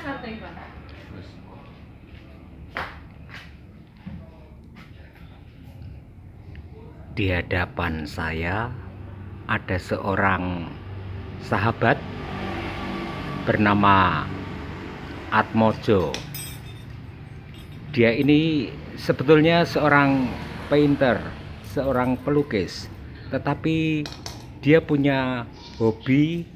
Di hadapan saya ada seorang sahabat bernama Atmojo. Dia ini sebetulnya seorang painter, seorang pelukis, tetapi dia punya hobi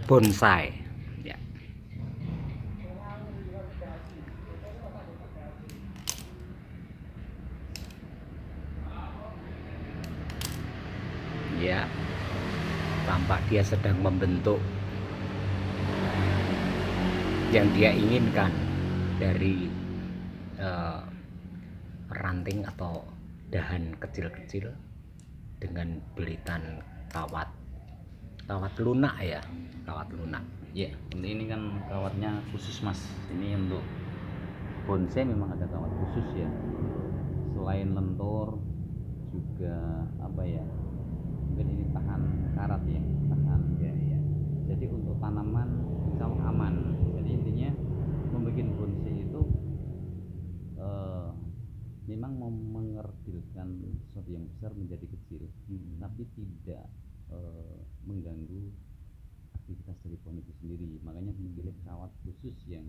bonsai. Ya. Ya, tampak dia sedang membentuk yang dia inginkan dari ranting atau dahan kecil-kecil dengan belitan kawat lunak ya, kawat lunak. Ya, ini kan kawatnya khusus mas. Ini untuk bonsai memang ada kawat khusus ya. Selain lentur juga apa ya? Mungkin ini tahan karat ya, tahan. Ya. Jadi untuk tanaman insya Allah aman. Jadi intinya membuat bonsai itu memang mengerdilkan sesuatu yang besar menjadi kecil, tapi tidak mengganggu aktivitas dari pohon itu sendiri. Makanya memilih kawat khusus yang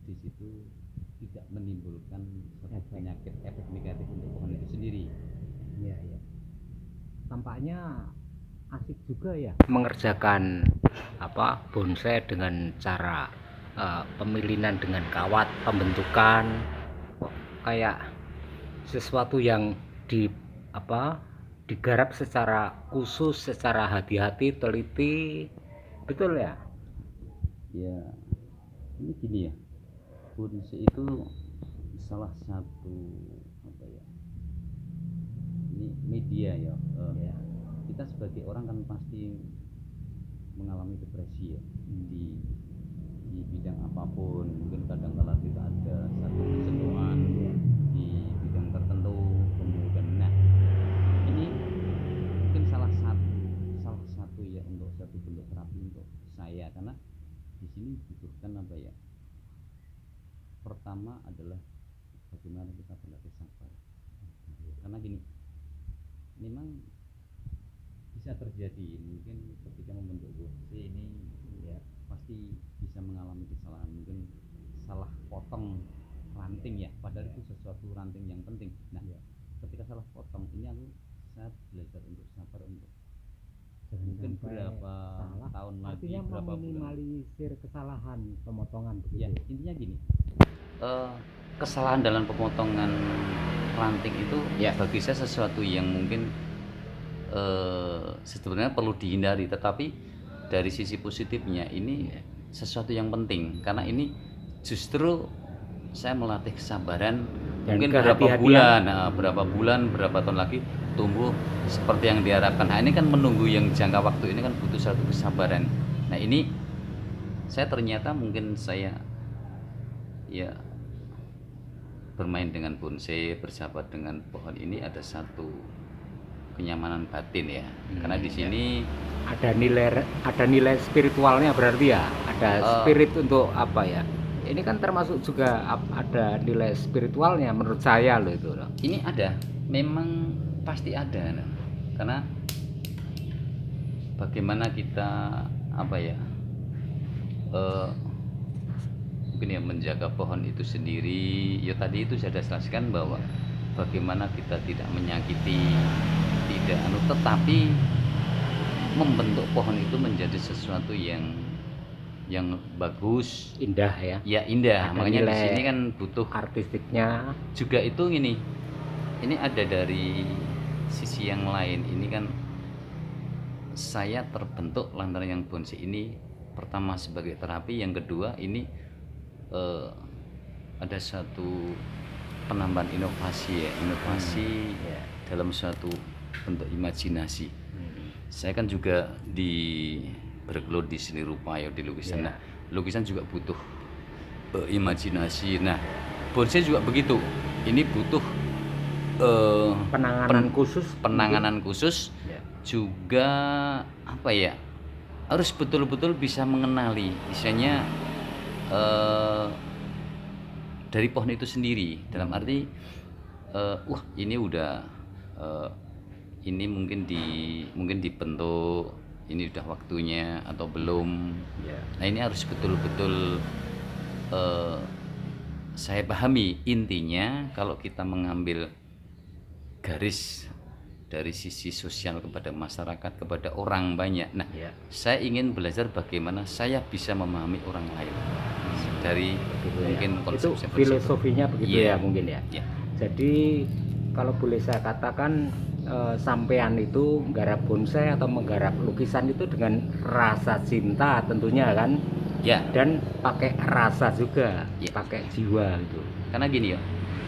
di situ tidak menimbulkan suatu penyakit efek negatif untuk pohon itu sendiri. Iya. Tampaknya asik juga ya mengerjakan bonsai dengan cara pemilinan dengan kawat, pembentukan kayak sesuatu yang digarap secara khusus, secara hati-hati, teliti, betul ya? Ya, ini gini ya, bonsai itu salah satu ini media ya. Kita sebagai orang kan pasti mengalami depresi ya, di bidang apapun. Mungkin kadang-kala kita ada satu kejenuhan di bidang tertentu, kemudian ini mungkin salah satu ya untuk satu bentuk terapi untuk saya, karena di sini dibutuhkan pertama adalah bagaimana kita berlatih sabar. Karena gini, memang bisa terjadi mungkin ketika membentuk bonsai ini ya pasti bisa mengalami kesalahan, mungkin salah potong ranting ya, padahal itu sesuatu ranting yang penting. Ketika salah potong ini saya belajar untuk sabar, untuk mungkin berapa tahun lagi, berapa bulan, meminimalisir kesalahan pemotongan begitu. Ya, intinya gini, kesalahan dalam pemotongan ranting itu ya bagi saya sesuatu yang mungkin sebenarnya perlu dihindari, tetapi dari sisi positifnya ini sesuatu yang penting, karena ini justru saya melatih kesabaran. Dan mungkin berapa bulan, berapa tahun lagi tumbuh seperti yang diharapkan. Ini kan menunggu yang jangka waktu ini kan butuh satu kesabaran. Ini saya ternyata mungkin saya ya bermain dengan bonsai, bersahabat dengan pohon ini ada satu kenyamanan batin ya. Karena di sini ada nilai spiritualnya berarti ya. Ada spirit untuk ya. Ini kan termasuk juga ada nilai spiritualnya menurut saya loh itu. Ini ada, memang pasti ada. Karena bagaimana kita mungkin ya menjaga pohon itu sendiri. Ya tadi itu saya jelaskan bahwa bagaimana kita tidak menyakiti, tetapi membentuk pohon itu menjadi sesuatu yang bagus, indah ya. Ya indah. Makanya di sini kan butuh artistiknya juga. Itu ini ada dari sisi yang lain. Ini kan saya terbentuk lantaran yang bonsai ini pertama sebagai terapi, yang kedua ini ada satu penambahan inovasi dalam suatu bentuk imajinasi. Saya kan juga bergelut di seni rupa ya, di lukisan. Lukisan juga butuh imajinasi. Bonsai juga begitu. Ini butuh penanganan khusus juga harus betul-betul bisa mengenali misalnya dari pohon itu sendiri, dalam arti ini udah ini mungkin dibentuk, ini udah waktunya atau belum. Nah ini harus betul-betul saya pahami. Intinya kalau kita mengambil garis dari sisi sosial kepada masyarakat, kepada orang banyak, nah saya ingin belajar bagaimana saya bisa memahami orang lain dari mungkin konsep itu filosofinya begitu ya mungkin ya. Jadi kalau boleh saya katakan, sampean itu menggarap bonsai atau menggarap lukisan itu dengan rasa cinta tentunya kan, dan pakai rasa juga, pakai jiwa gitu. Karena gini ya,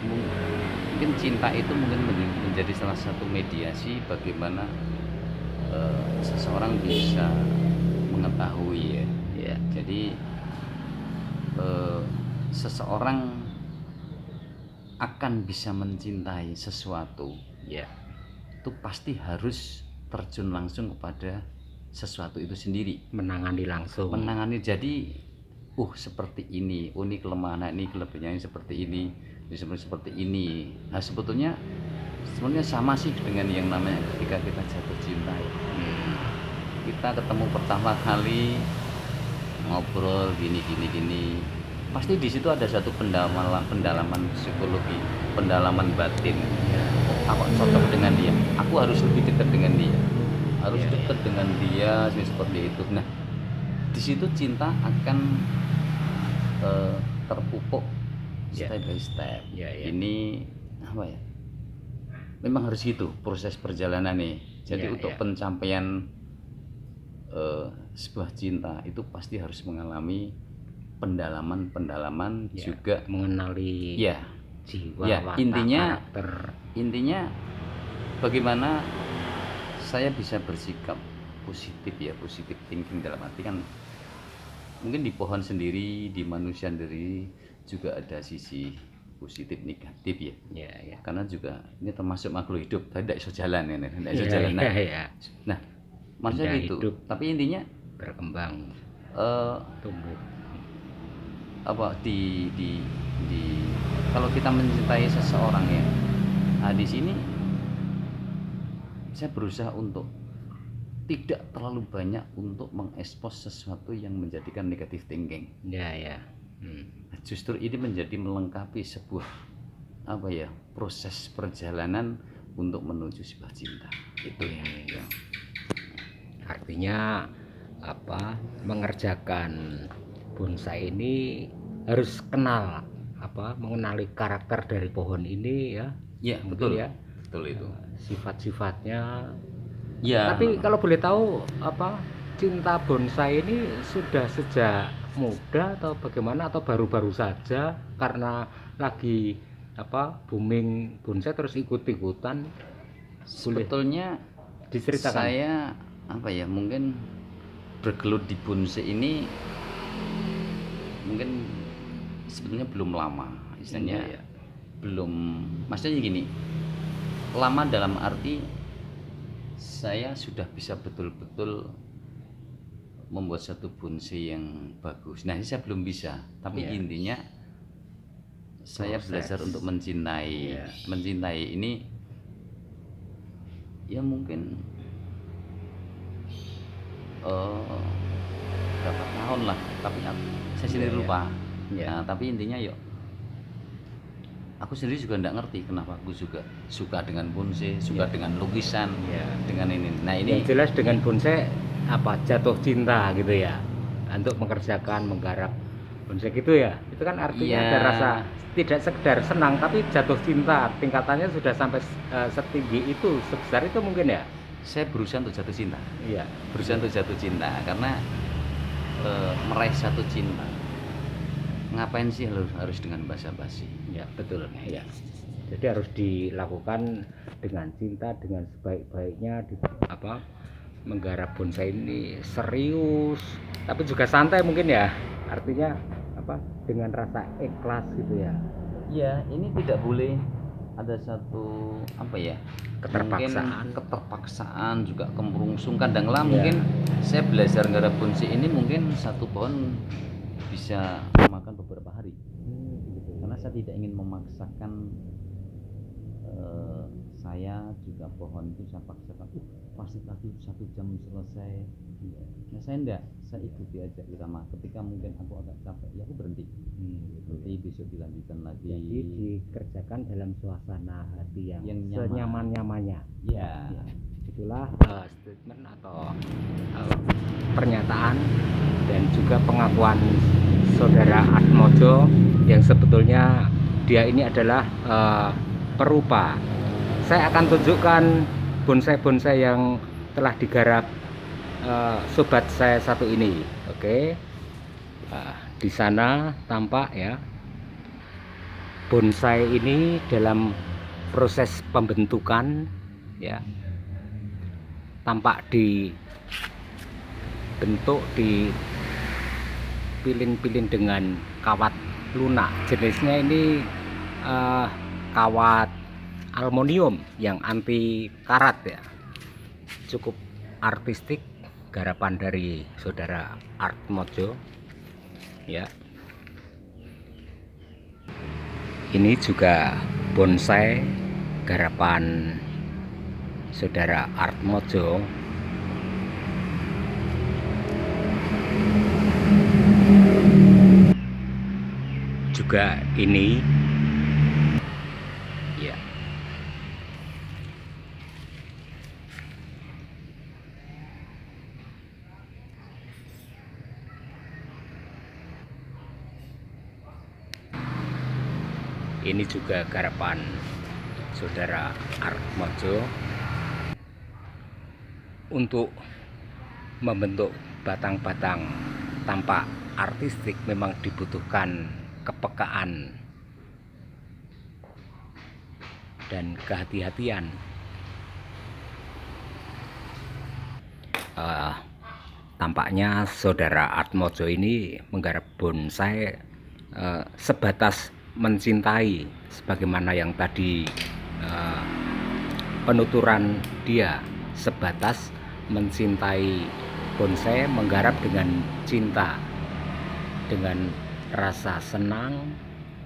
mungkin cinta itu mungkin menjadi salah satu mediasi bagaimana seseorang bisa mengetahui ya. Jadi seseorang akan bisa mencintai sesuatu itu pasti harus terjun langsung kepada sesuatu itu sendiri, menangani langsung, jadi seperti ini, ini kelemahan, ini kelebihannya seperti ini seperti ini. Nah sebetulnya sama sih dengan yang namanya ketika kita jatuh cinta kita ketemu pertama kali ngobrol gini pasti di situ ada satu pendalaman psikologi, pendalaman batin. Aku cocok dengan dia, aku harus lebih dekat dengan dia, dekat dengan dia seperti itu. Nah di situ cinta akan terpupuk step by step. Ini apa ya? Memang harus gitu proses perjalanan nih. Jadi untuk pencapaian sebuah cinta itu pasti harus mengalami pendalaman juga, mengenali jiwa, watak, karakter. Intinya bagaimana saya bisa bersikap positif thinking, dalam arti kan mungkin di pohon sendiri, di manusia sendiri juga ada sisi positif negatif ya. Karena juga ini termasuk makhluk hidup, tidak iso jalan ya, Nah maksudnya gitu hidup, tapi intinya berkembang, tumbuh. Kalau kita mencintai seseorang ya, nah di sini saya berusaha untuk tidak terlalu banyak untuk mengekspos sesuatu yang menjadikan negatif thinking. Justru ini menjadi melengkapi sebuah proses perjalanan untuk menuju sebuah cinta. Itu ya. Artinya mengerjakan bonsai ini harus kenal mengenali karakter dari pohon ini ya. Betul itu. Sifat-sifatnya. Tapi kalau boleh tahu cinta bonsai ini sudah sejak muda atau bagaimana, atau baru-baru saja karena lagi booming bonsai terus ikut-ikutan? Sebetulnya diceritakan. Saya mungkin bergelut di bonsai ini mungkin sebetulnya belum lama, istilahnya belum, maksudnya gini, lama dalam arti saya sudah bisa betul-betul membuat satu bonsai yang bagus. Nah ini saya belum bisa, tapi intinya saya belajar untuk mencintai. Mencintai ini ya mungkin berapa tahun lah, tapi saya sendiri lupa. Nah, tapi intinya aku sendiri juga nggak ngerti kenapa aku juga suka dengan bonsai, suka dengan lukisan, dengan ini. Nah ini yang jelas dengan bonsai jatuh cinta gitu ya, untuk menggarap bonsai gitu ya. Itu kan artinya ada rasa tidak sekedar senang, tapi jatuh cinta, tingkatannya sudah sampai setinggi itu, sebesar itu mungkin ya. Saya berusaha untuk jatuh cinta. Berusaha untuk jatuh cinta karena meraih satu cinta. Ngapain sih harus dengan basa-basi? Betul. Jadi harus dilakukan dengan cinta, dengan sebaik-baiknya. Menggarap bonsai ini serius, tapi juga santai mungkin ya. Artinya dengan rasa ikhlas gitu ya. Ini tidak boleh ada satu apa ya, Keterpaksaan. mungkin keterpaksaan juga kemerungsung kadanglah. Iya. Mungkin saya belajar garap bonsai ini mungkin satu pohon bisa memakan beberapa hari, karena saya tidak ingin memaksakan. Saya juga pohon itu saya paksakan pasti tadi 1 jam selesai. Nah saya enggak, saya ikuti aja irama. Ketika mungkin aku agak capek ya aku berhenti, berhenti, besok dilanjutkan lagi. Jadi dikerjakan dalam suasana hati yang Yang nyaman. senyaman-nyamannya. Ya, Itulah statement atau pernyataan dan juga pengakuan saudara Atmojo yang sebetulnya dia ini adalah perupa. Saya akan tunjukkan bonsai-bonsai yang telah digarap sobat saya satu ini. Oke. Di sana tampak ya, bonsai ini dalam proses pembentukan ya, tampak dibentuk, dipilin-pilin dengan kawat lunak. Jenisnya ini kawat aluminium yang anti karat ya. Cukup artistik garapan dari saudara Atmojo ya. Ini juga bonsai garapan saudara Atmojo. Juga ini ya. Ini juga garapan saudara Atmojo. Untuk membentuk batang-batang tampak artistik memang dibutuhkan kepekaan dan kehati-hatian. Tampaknya saudara Atmojo ini menggarap bonsai sebatas mencintai, sebagaimana yang tadi penuturan dia, sebatas mencintai bonsai, menggarap dengan cinta, dengan rasa senang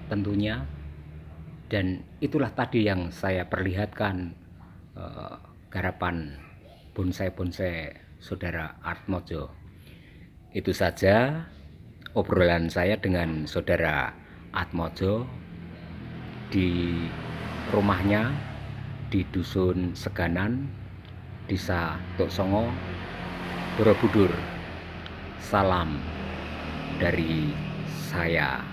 tentunya. Dan itulah tadi yang saya perlihatkan, garapan bonsai-bonsai saudara Atmojo. Itu saja obrolan saya dengan saudara Atmojo di rumahnya di Dusun Seganan, Desa Tuk Songo, Borobudur. Salam dari saya.